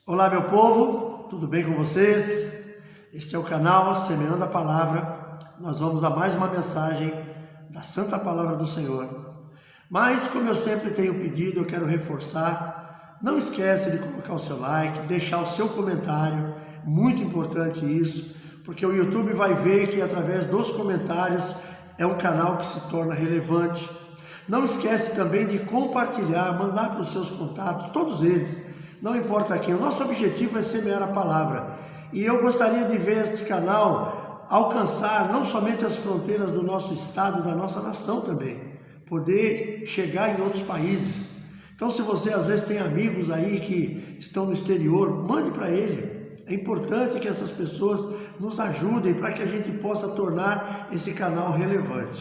Olá, meu povo, tudo bem com vocês? Este é o canal Semeando a Palavra. Nós vamos a mais uma mensagem da Santa Palavra do Senhor. Mas, como eu sempre tenho pedido, eu quero reforçar, não esquece de colocar o seu like, deixar o seu comentário, muito importante isso, porque o YouTube vai ver que através dos comentários é um canal que se torna relevante. Não esquece também de compartilhar, mandar para os seus contatos, todos eles. Não importa quem, o nosso objetivo é semear a palavra. E eu gostaria de ver este canal alcançar não somente as fronteiras do nosso estado, da nossa nação também, poder chegar em outros países. Então, se você às vezes tem amigos aí que estão no exterior, mande para ele. É importante que essas pessoas nos ajudem para que a gente possa tornar esse canal relevante.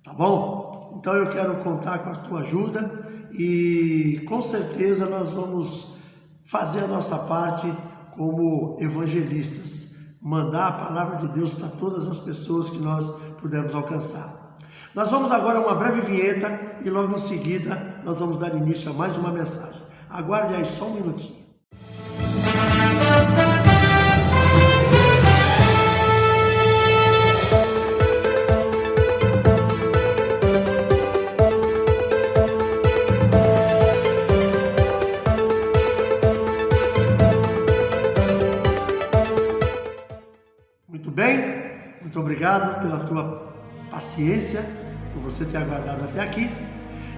Tá bom? Então eu quero contar com a tua ajuda e com certeza nós vamos fazer a nossa parte como evangelistas, mandar a palavra de Deus para todas as pessoas que nós pudermos alcançar. Nós vamos agora a uma breve vinheta e logo em seguida nós vamos dar início a mais uma mensagem. Aguarde aí só um minutinho. Muito bem, muito obrigado pela tua paciência, por você ter aguardado até aqui.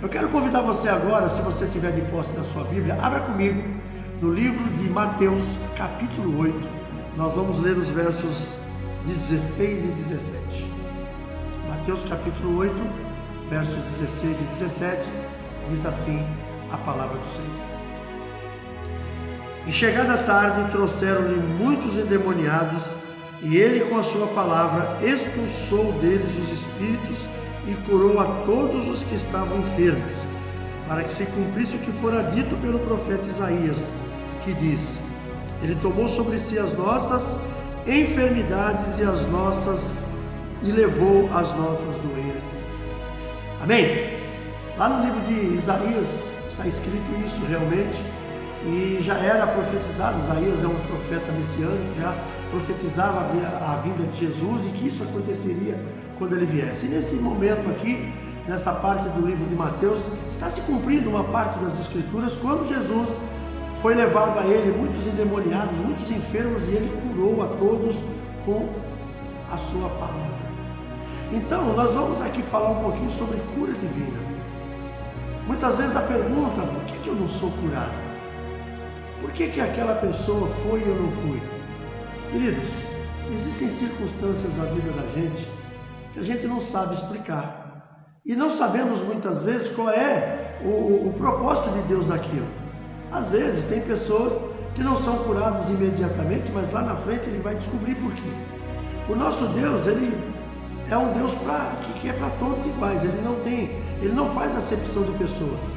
Eu quero convidar você agora, se você tiver de posse da sua Bíblia, abra comigo no livro de Mateus, capítulo 8. Nós vamos ler os versos 16 e 17. Mateus, capítulo 8, versos 16 e 17, diz assim a palavra do Senhor. E chegada a tarde, trouxeram-lhe muitos endemoniados, e ele com a sua palavra expulsou deles os espíritos e curou a todos os que estavam enfermos, para que se cumprisse o que fora dito pelo profeta Isaías, que diz: ele tomou sobre si as nossas enfermidades e levou as nossas doenças. Amém? Lá no livro de Isaías está escrito isso realmente, e já era profetizado. Isaías é um profeta messiânico, já profetizava a vinda de Jesus e que isso aconteceria quando ele viesse. E nesse momento aqui, nessa parte do livro de Mateus, está se cumprindo uma parte das escrituras, quando Jesus foi levado a ele muitos endemoniados, muitos enfermos, e ele curou a todos com a sua palavra. Então, nós vamos aqui falar um pouquinho sobre cura divina. Muitas vezes a pergunta: por que eu não sou curado? Por que aquela pessoa foi e eu não fui? Queridos, existem circunstâncias na vida da gente que a gente não sabe explicar. E não sabemos muitas vezes qual é o propósito de Deus naquilo. Às vezes tem pessoas que não são curadas imediatamente, mas lá na frente ele vai descobrir por quê. O nosso Deus, ele é um Deus que é para todos iguais. Ele não faz acepção de pessoas.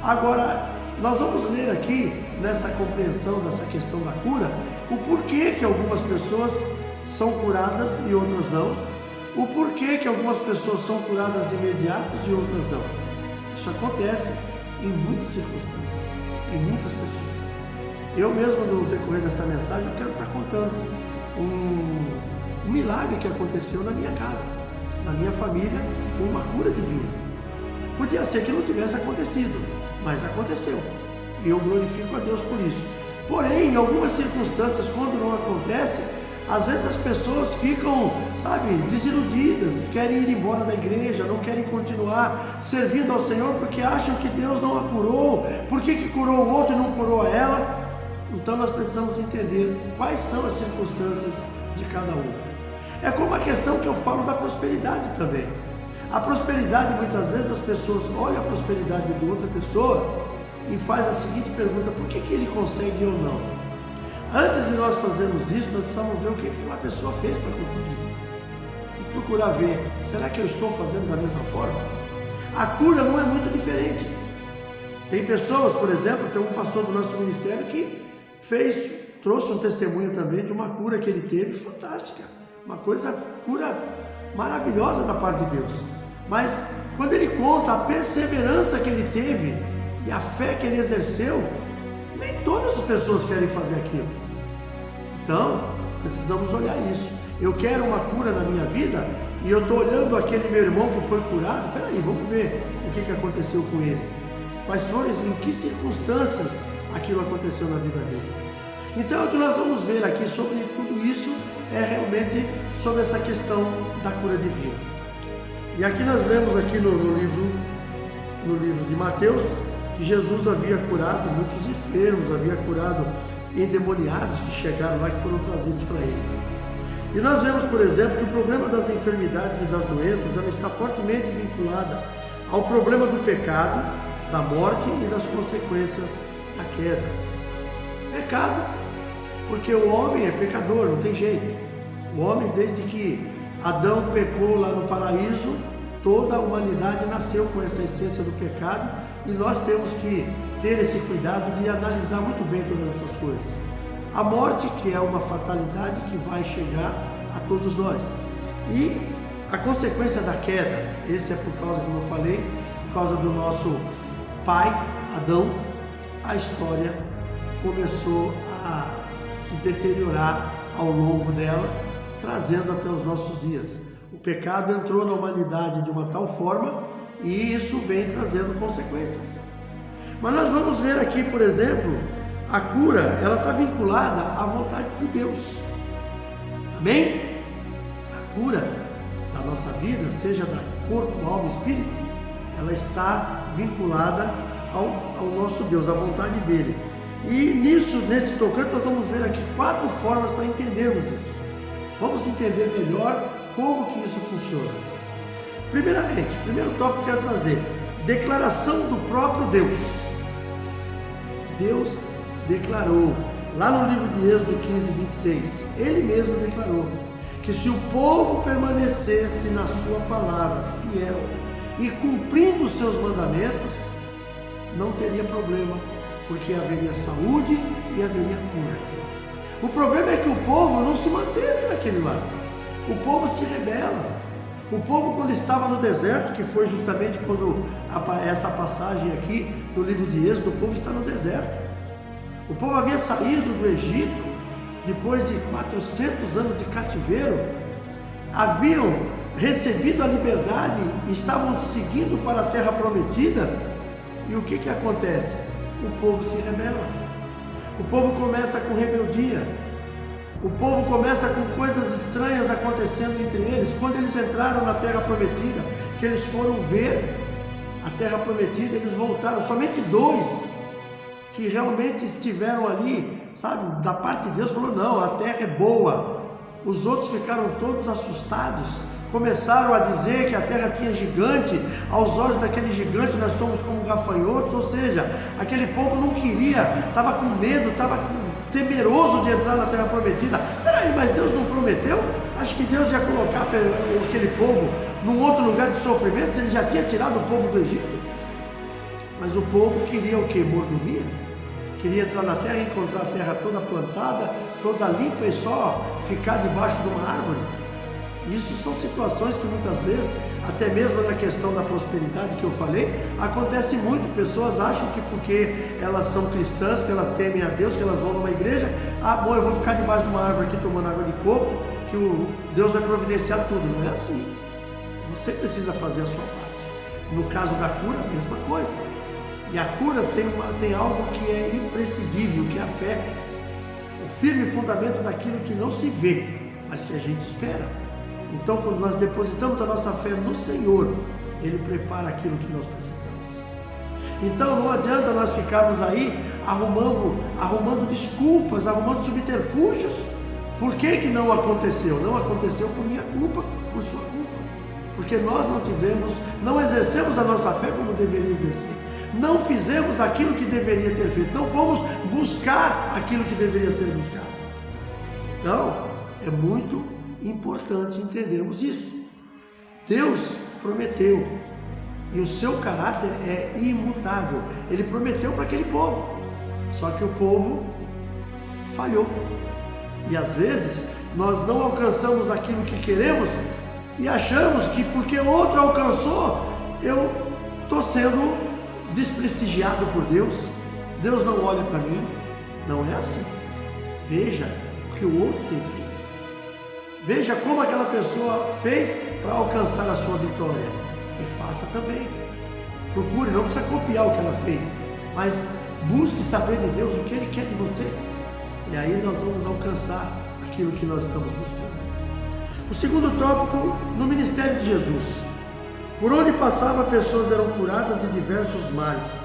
Agora, nós vamos ler aqui, nessa compreensão dessa questão da cura, o porquê que algumas pessoas são curadas e outras não, o porquê que algumas pessoas são curadas de imediato e outras não. Isso acontece em muitas circunstâncias, em muitas pessoas. Eu mesmo, no decorrer desta mensagem, eu quero estar contando um milagre que aconteceu na minha casa, na minha família, com uma cura divina. Podia ser que não tivesse acontecido, mas aconteceu, e eu glorifico a Deus por isso. Porém, em algumas circunstâncias, quando não acontece, às vezes as pessoas ficam, desiludidas, querem ir embora da igreja, não querem continuar servindo ao Senhor, porque acham que Deus não a curou. Por que curou o outro e não curou a ela? Então nós precisamos entender quais são as circunstâncias de cada um. É como a questão que eu falo da prosperidade também. A prosperidade, muitas vezes as pessoas olham a prosperidade de outra pessoa e faz a seguinte pergunta: por que ele consegue e eu não? Antes de nós fazermos isso, nós precisamos ver o que aquela pessoa fez para conseguir e procurar ver, será que eu estou fazendo da mesma forma? A cura não é muito diferente. Tem pessoas, por exemplo, tem um pastor do nosso ministério que trouxe um testemunho também de uma cura que ele teve fantástica, cura maravilhosa da parte de Deus. Mas quando ele conta a perseverança que ele teve e a fé que ele exerceu, Nem todas as pessoas querem fazer aquilo. Então, precisamos olhar isso. Eu quero uma cura na minha vida e eu estou olhando aquele meu irmão que foi curado. Peraí, vamos ver o que aconteceu com ele. Quais foram, em que circunstâncias aquilo aconteceu na vida dele. Então, o que nós vamos ver aqui sobre tudo isso é realmente sobre essa questão da cura divina. E aqui nós lemos aqui no livro de Mateus, que Jesus havia curado muitos enfermos, havia curado endemoniados que chegaram lá, que foram trazidos para ele. E nós vemos, por exemplo, que o problema das enfermidades e das doenças, ela está fortemente vinculada ao problema do pecado, da morte e das consequências da queda. Pecado, porque o homem é pecador, não tem jeito. O homem, desde que Adão pecou lá no paraíso, toda a humanidade nasceu com essa essência do pecado, e nós temos que ter esse cuidado de analisar muito bem todas essas coisas. A morte, que é uma fatalidade que vai chegar a todos nós, e a consequência da queda, esse é por causa, como eu falei, por causa do nosso pai, Adão. A história começou a se deteriorar ao longo dela, trazendo até os nossos dias. O pecado entrou na humanidade de uma tal forma e isso vem trazendo consequências. Mas nós vamos ver aqui, por exemplo, a cura, ela está vinculada à vontade de Deus. Amém? A cura da nossa vida, seja da corpo, alma e espírito, ela está vinculada ao nosso Deus, à vontade dele. E neste tocante, nós vamos ver aqui 4 formas para entendermos isso. Vamos entender melhor como que isso funciona. Primeiramente, primeiro tópico que eu quero trazer, declaração do próprio Deus. Deus declarou, lá no livro de Êxodo 15, 26, ele mesmo declarou que se o povo permanecesse na sua palavra, fiel e cumprindo os seus mandamentos, não teria problema, porque haveria saúde e haveria cura. O problema é que o povo não se manteve naquele lado. O povo se rebela. O povo, quando estava no deserto, que foi justamente quando essa passagem aqui no livro de Êxodo, o povo está no deserto. O povo havia saído do Egito, depois de 400 anos de cativeiro, haviam recebido a liberdade e estavam seguindo para a terra prometida. E o que acontece? O povo se rebela. O povo começa com rebeldia. O povo começa com coisas estranhas acontecendo entre eles. Quando eles entraram na terra prometida, que eles foram ver a terra prometida, eles voltaram. Somente 2 que realmente estiveram ali, sabe, da parte de Deus, falou: não, a terra é boa. Os outros ficaram todos assustados. Começaram a dizer que a terra tinha gigante, aos olhos daquele gigante nós somos como gafanhotos, ou seja, aquele povo não queria, estava com medo, estava temeroso de entrar na terra prometida. Peraí, mas Deus não prometeu? Acho que Deus ia colocar aquele povo num outro lugar de sofrimento, se ele já tinha tirado o povo do Egito. Mas o povo queria o que? Mordomia? Queria entrar na terra e encontrar a terra toda plantada, toda limpa e só ficar debaixo de uma árvore. Isso são situações que muitas vezes, até mesmo na questão da prosperidade que eu falei, acontece muito. Pessoas acham que porque elas são cristãs, que elas temem a Deus, que elas vão numa igreja, bom, eu vou ficar debaixo de uma árvore aqui tomando água de coco, que Deus vai providenciar tudo. Não é assim. Você precisa fazer a sua parte. No caso da cura, a mesma coisa. E a cura tem algo que é imprescindível, que é a fé. O firme fundamento daquilo que não se vê, mas que a gente espera. Então, quando nós depositamos a nossa fé no Senhor, Ele prepara aquilo que nós precisamos. Então, não adianta nós ficarmos aí arrumando desculpas, arrumando subterfúgios. Por que não aconteceu? Não aconteceu por minha culpa, por sua culpa. Porque nós não exercemos a nossa fé como deveria exercer. Não fizemos aquilo que deveria ter feito. Não fomos buscar aquilo que deveria ser buscado. Então, é muito importante entendermos isso. Deus prometeu e o seu caráter é imutável. Ele prometeu para aquele povo, só que o povo falhou. E às vezes nós não alcançamos aquilo que queremos e achamos que porque outro alcançou, eu estou sendo desprestigiado por Deus. Deus não olha para mim. Não é assim. Veja o que o outro tem feito. Veja como aquela pessoa fez para alcançar a sua vitória. E faça também. Procure, não precisa copiar o que ela fez, mas busque saber de Deus o que Ele quer de você. E aí nós vamos alcançar aquilo que nós estamos buscando. O segundo tópico, no ministério de Jesus. Por onde passava, pessoas eram curadas de diversos males.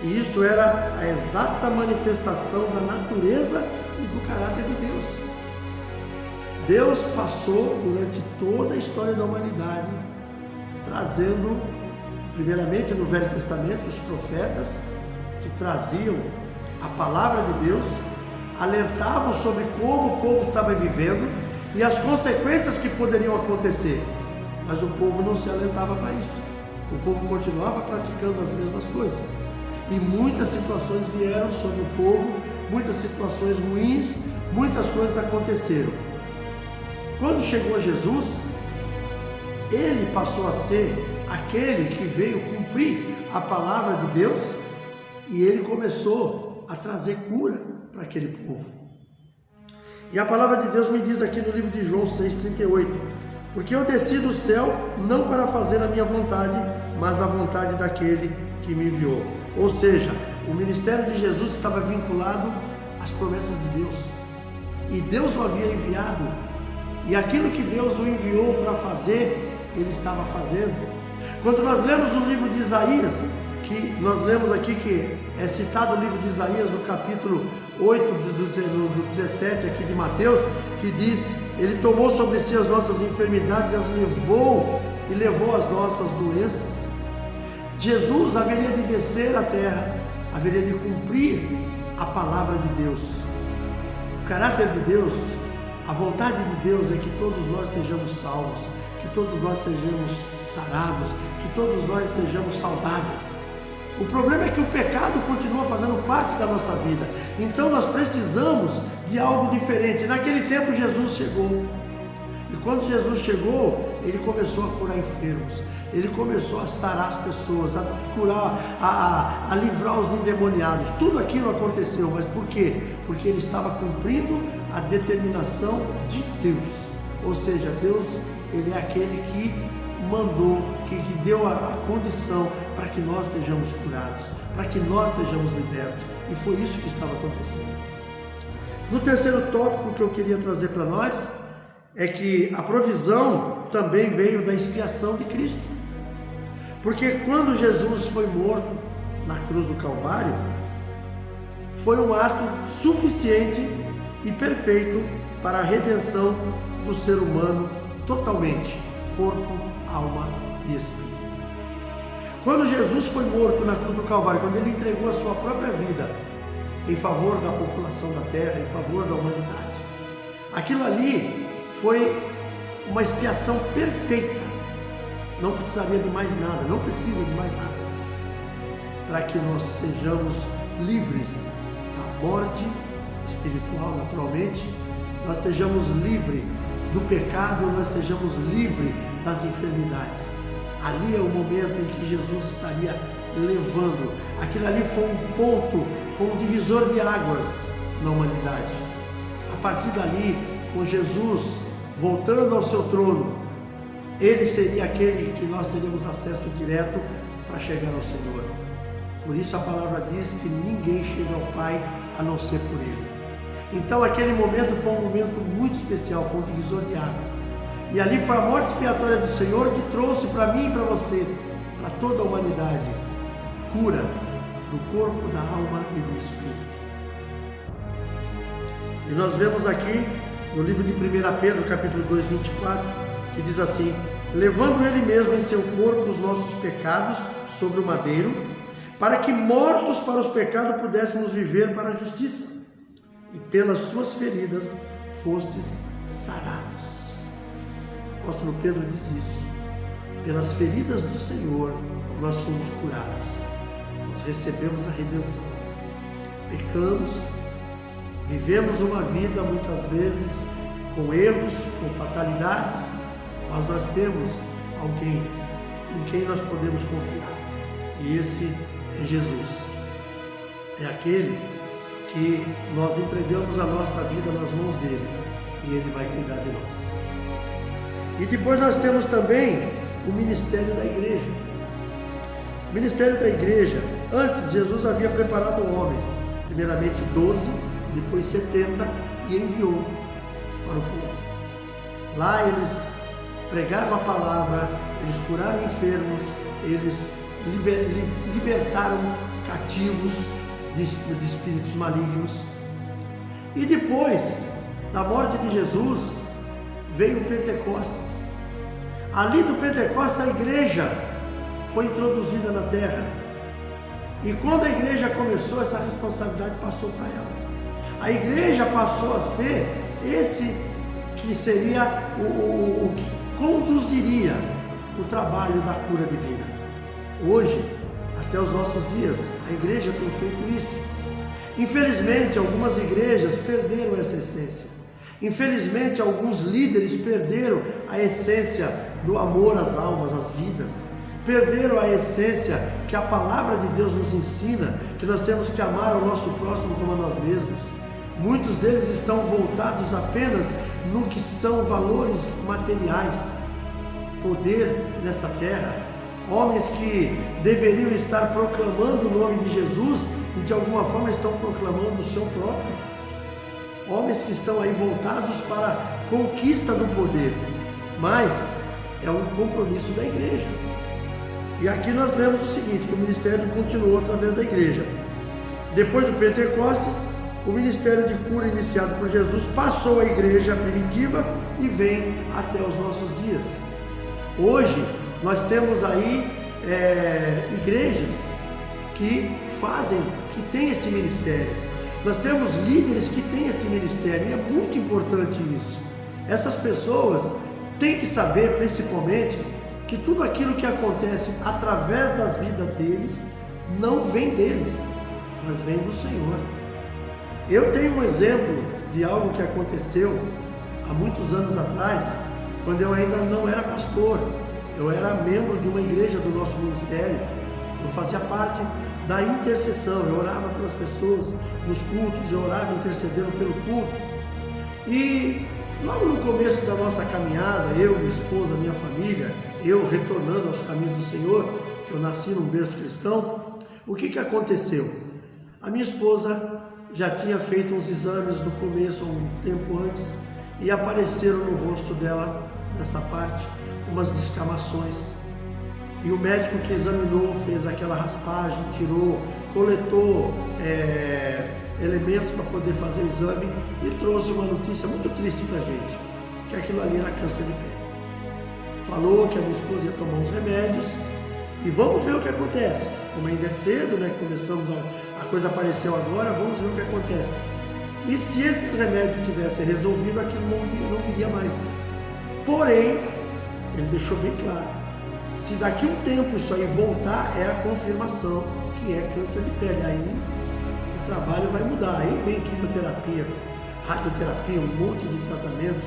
E isto era a exata manifestação da natureza e do caráter de Deus. Deus passou durante toda a história da humanidade, trazendo, primeiramente no Velho Testamento, os profetas que traziam a palavra de Deus, alertavam sobre como o povo estava vivendo e as consequências que poderiam acontecer. Mas o povo não se alentava para isso. O povo continuava praticando as mesmas coisas. E muitas situações vieram sobre o povo, muitas situações ruins, muitas coisas aconteceram. Quando chegou Jesus, ele passou a ser aquele que veio cumprir a palavra de Deus e ele começou a trazer cura para aquele povo. E a palavra de Deus me diz aqui no livro de João 6,38: porque eu desci do céu não para fazer a minha vontade, mas a vontade daquele que me enviou. Ou seja, o ministério de Jesus estava vinculado às promessas de Deus. E Deus o havia enviado. E aquilo que Deus o enviou para fazer, ele estava fazendo. Quando nós lemos o livro de Isaías, que nós lemos aqui que é citado o livro de Isaías no capítulo 8, do 17 aqui de Mateus, que diz: ele tomou sobre si as nossas enfermidades e as levou, e levou as nossas doenças. Jesus haveria de descer à terra, haveria de cumprir a palavra de Deus. O caráter de Deus, a vontade de Deus é que todos nós sejamos salvos, que todos nós sejamos sarados, que todos nós sejamos saudáveis. O problema é que o pecado continua fazendo parte da nossa vida. Então nós precisamos de algo diferente. Naquele tempo Jesus chegou. E quando Jesus chegou, ele começou a curar enfermos. Ele começou a sarar as pessoas, a curar, a livrar os endemoniados. Tudo aquilo aconteceu, mas por quê? Porque ele estava cumprindo a determinação de Deus. Ou seja, Deus, ele é aquele que mandou, que deu a condição para que nós sejamos curados, para que nós sejamos libertos. E foi isso que estava acontecendo. No terceiro tópico que eu queria trazer para nós, é que a provisão também veio da expiação de Cristo. Porque quando Jesus foi morto na cruz do Calvário, foi um ato suficiente e perfeito para a redenção do ser humano totalmente, corpo, alma e espírito. Quando Jesus foi morto na cruz do Calvário, quando ele entregou a sua própria vida em favor da população da terra, em favor da humanidade, aquilo ali foi uma expiação perfeita. Não precisaria de mais nada, não precisa de mais nada, para que nós sejamos livres da morte espiritual, naturalmente, nós sejamos livres do pecado, nós sejamos livres das enfermidades. Ali é o momento em que Jesus estaria levando. Aquilo ali foi um ponto, foi um divisor de águas na humanidade. A partir dali, com Jesus voltando ao seu trono, ele seria aquele que nós teríamos acesso direto para chegar ao Senhor. Por isso a palavra diz que ninguém chega ao Pai a não ser por ele. Então aquele momento foi um momento muito especial, foi um divisor de águas. E ali foi a morte expiatória do Senhor que trouxe para mim e para você, para toda a humanidade, cura do corpo, da alma e do espírito. E nós vemos aqui no livro de 1 Pedro, capítulo 2, 24, que diz assim: levando ele mesmo em seu corpo os nossos pecados sobre o madeiro, para que mortos para os pecados pudéssemos viver para a justiça, e pelas suas feridas fostes sarados. O apóstolo Pedro diz isso: pelas feridas do Senhor nós fomos curados, nós recebemos a redenção. Pecamos, vivemos uma vida muitas vezes com erros, com fatalidades, mas nós temos alguém em quem nós podemos confiar, e esse é Jesus. é aquele que nós entregamos a nossa vida nas mãos dele e ele vai cuidar de nós. E depois nós temos também o ministério da igreja. O ministério da igreja, antes Jesus havia preparado homens, primeiramente 12, depois 70 e enviou para o povo. Lá eles pregaram a palavra, eles curaram enfermos, eles libertaram cativos de espíritos malignos. E depois da morte de Jesus, veio o Pentecostes. Ali do Pentecostes, a igreja foi introduzida na terra. E quando a igreja começou, essa responsabilidade passou para ela. A igreja passou a ser esse que seria o que conduziria o trabalho da cura divina. Hoje, até os nossos dias, a igreja tem feito isso. Infelizmente, algumas igrejas perderam essa essência. Infelizmente, alguns líderes perderam a essência do amor às almas, às vidas. Perderam a essência que a palavra de Deus nos ensina, que nós temos que amar ao nosso próximo como a nós mesmos. Muitos deles estão voltados apenas no que são valores materiais, poder nessa terra. Homens que deveriam estar proclamando o nome de Jesus e de alguma forma estão proclamando o seu próprio. Homens que estão aí voltados para a conquista do poder, mas é um compromisso da igreja. E aqui nós vemos o seguinte, que o ministério continuou através da igreja. Depois do Pentecostes, o ministério de cura iniciado por Jesus passou à igreja primitiva e vem até os nossos dias. Hoje nós temos aí igrejas que têm esse ministério. Nós temos líderes que têm esse ministério e é muito importante isso. Essas pessoas têm que saber, principalmente, que tudo aquilo que acontece através das vidas deles não vem deles, mas vem do Senhor. Eu tenho um exemplo de algo que aconteceu há muitos anos atrás, quando eu ainda não era pastor. Eu era membro de uma igreja do nosso ministério. Eu fazia parte da intercessão, eu orava pelas pessoas nos cultos, eu orava intercedendo pelo culto. E logo no começo da nossa caminhada, eu, minha esposa, minha família, eu retornando aos caminhos do Senhor, eu nasci num berço cristão, o que aconteceu? A minha esposa já tinha feito uns exames no começo, um tempo antes, e apareceram no rosto dela, nessa parte, umas descamações. E o médico que examinou, fez aquela raspagem, tirou, coletou elementos para poder fazer o exame e trouxe uma notícia muito triste para a gente, que aquilo ali era câncer de pele. Falou que a minha esposa ia tomar uns remédios e vamos ver o que acontece. Como ainda é cedo, né? A coisa apareceu agora, vamos ver o que acontece. E se esses remédios tivessem resolvido, aquilo não viria mais. Porém, ele deixou bem claro, se daqui a um tempo isso aí voltar, é a confirmação que é câncer de pele. Aí o trabalho vai mudar. Aí vem quimioterapia, radioterapia, um monte de tratamentos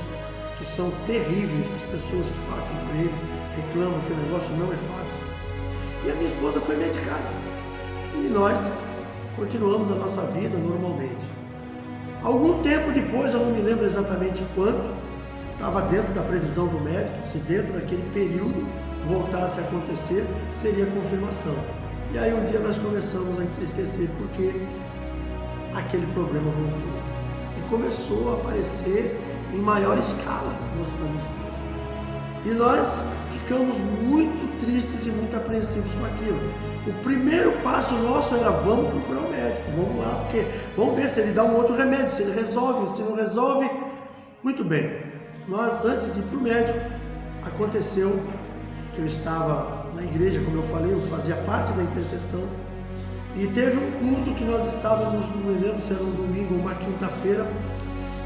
que são terríveis. As pessoas que passam por ele reclamam que o negócio não é fácil. E a minha esposa foi medicada. E nós continuamos a nossa vida normalmente. Algum tempo depois, eu não me lembro exatamente quanto, estava dentro da previsão do médico, se dentro daquele período voltasse a acontecer, seria confirmação. E aí um dia nós começamos a entristecer porque aquele problema voltou. E começou a aparecer em maior escala no rosto da minha esposa. E nós ficamos muito tristes e muito apreensivos com aquilo. O primeiro passo nosso era, vamos procurar o médico, vamos lá, porque vamos ver se ele dá um outro remédio, se ele resolve, se não resolve. Muito bem. Nós, antes de ir para o médico, aconteceu que eu estava na igreja, como eu falei, eu fazia parte da intercessão, e teve um culto que nós estávamos, não me lembro se era um domingo ou uma quinta-feira,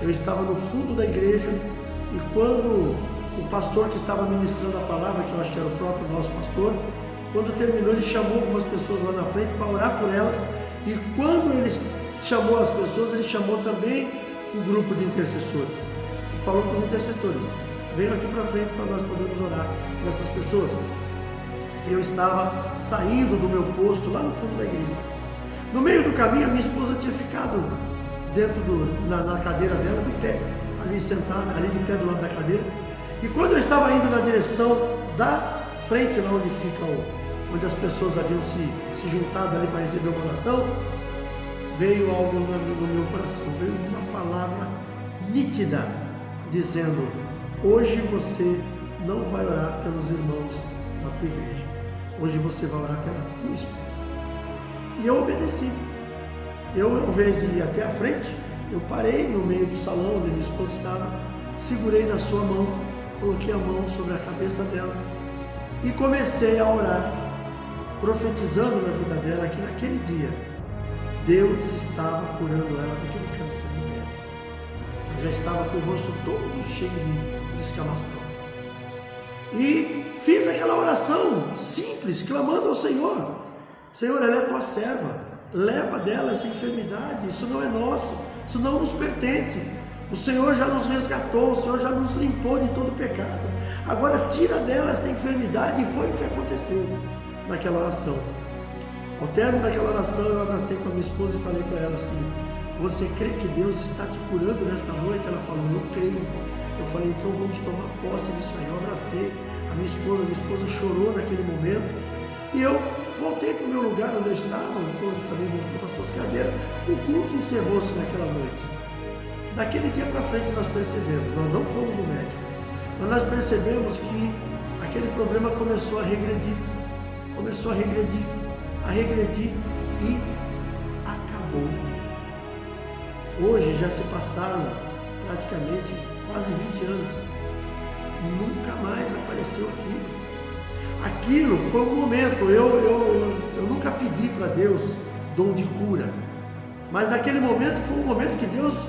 eu estava no fundo da igreja, e quando o pastor que estava ministrando a palavra, que eu acho que era o próprio nosso pastor, quando terminou, ele chamou algumas pessoas lá na frente para orar por elas, e quando ele chamou as pessoas, ele chamou também o grupo de intercessores. Falou para os intercessores, venham aqui para frente para nós podermos orar por essas pessoas. Eu estava saindo do meu posto lá no fundo da igreja, No meio do caminho, a minha esposa tinha ficado dentro na cadeira dela, de pé, ali sentada, ali de pé do lado da cadeira. E quando eu estava indo na direção da frente, lá onde fica onde as pessoas haviam se juntado ali para receber uma oração, veio algo no meu coração, veio uma palavra nítida, dizendo: hoje você não vai orar pelos irmãos da tua igreja, hoje você vai orar pela tua esposa. E eu obedeci. Eu, ao invés de ir até a frente, eu parei no meio do salão onde minha esposa estava, segurei na sua mão, coloquei a mão sobre a cabeça dela e comecei a orar, profetizando na vida dela que naquele dia Deus estava curando ela daquele câncer no pele. Ela já estava com o rosto todo cheio de escamação. E fiz aquela oração simples, clamando ao Senhor: Senhor, ela é tua serva, leva dela essa enfermidade, isso não é nosso, isso não nos pertence. O Senhor já nos resgatou, o Senhor já nos limpou de todo pecado. Agora tira dela esta enfermidade. E foi o que aconteceu naquela oração. Ao término daquela oração, eu abracei com a minha esposa e falei para ela assim: você crê que Deus está te curando nesta noite? Ela falou: eu creio. Eu falei: então vamos tomar posse disso aí. Eu abracei a minha esposa chorou naquele momento, e eu voltei para o meu lugar onde eu estava, o povo também voltou para suas cadeiras. O culto encerrou-se naquela noite. Daquele dia para frente nós percebemos, nós não fomos no médico, mas nós percebemos que aquele problema começou a regredir e acabou. Hoje já se passaram praticamente quase 20 anos, nunca mais apareceu aquilo. Aquilo foi um momento, eu nunca pedi para Deus dom de cura, mas naquele momento foi um momento que Deus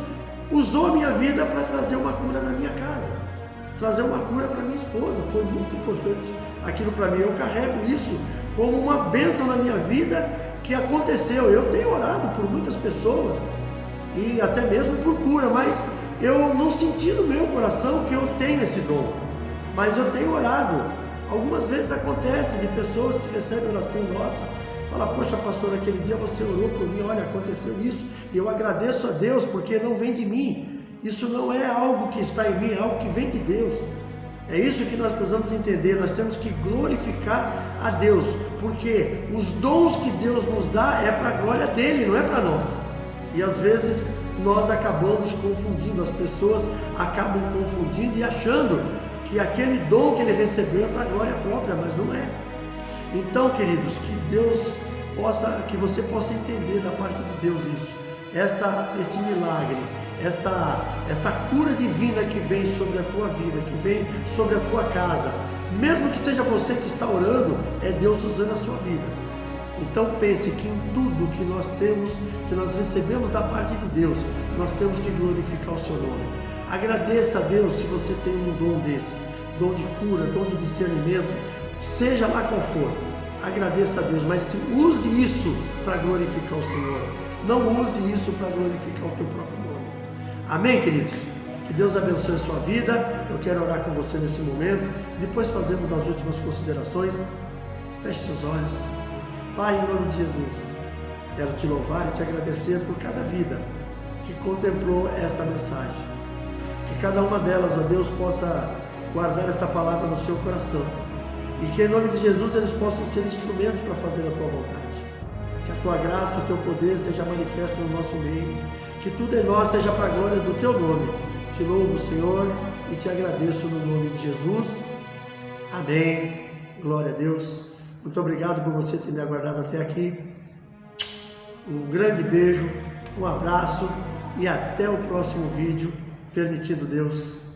usou a minha vida para trazer uma cura na minha casa, trazer uma cura para minha esposa. Foi muito importante aquilo para mim. Eu carrego isso como uma bênção na minha vida que aconteceu. Eu tenho orado por muitas pessoas e até mesmo por cura, mas eu não senti no meu coração que eu tenho esse dom, mas eu tenho orado. Algumas vezes acontece de pessoas que recebem oração nossa, fala: poxa pastor, aquele dia você orou por mim, olha, aconteceu isso, e eu agradeço a Deus porque não vem de mim, isso não é algo que está em mim, é algo que vem de Deus. É isso que nós precisamos entender, nós temos que glorificar a Deus, porque os dons que Deus nos dá é para a glória dele, não é para nós. E às vezes nós acabamos confundindo, as pessoas acabam confundindo e achando que aquele dom que ele recebeu é para a glória própria, mas não é. Então, queridos, que você possa entender da parte de Deus isso, este milagre, esta cura divina que vem sobre a tua vida, que vem sobre a tua casa, mesmo que seja você que está orando, é Deus usando a sua vida. Então pense que em tudo que nós temos, que nós recebemos da parte de Deus, nós temos que glorificar o seu nome. Agradeça a Deus se você tem um dom desse, dom de cura, dom de discernimento, seja lá qual for. Agradeça a Deus, mas use isso para glorificar o Senhor. Não use isso para glorificar o teu próprio nome. Amém, queridos? Que Deus abençoe a sua vida. Eu quero orar com você nesse momento. Depois fazemos as últimas considerações. Feche seus olhos. Pai, em nome de Jesus, quero te louvar e te agradecer por cada vida que contemplou esta mensagem. Que cada uma delas, ó Deus, possa guardar esta palavra no seu coração. E que em nome de Jesus eles possam ser instrumentos para fazer a tua vontade. Que a tua graça, o teu poder seja manifesto no nosso meio. Que tudo em nós seja para a glória do teu nome. Te louvo, Senhor, e te agradeço no nome de Jesus. Amém. Glória a Deus. Muito obrigado por você ter me aguardado até aqui. Um grande beijo, um abraço e até o próximo vídeo, permitindo Deus.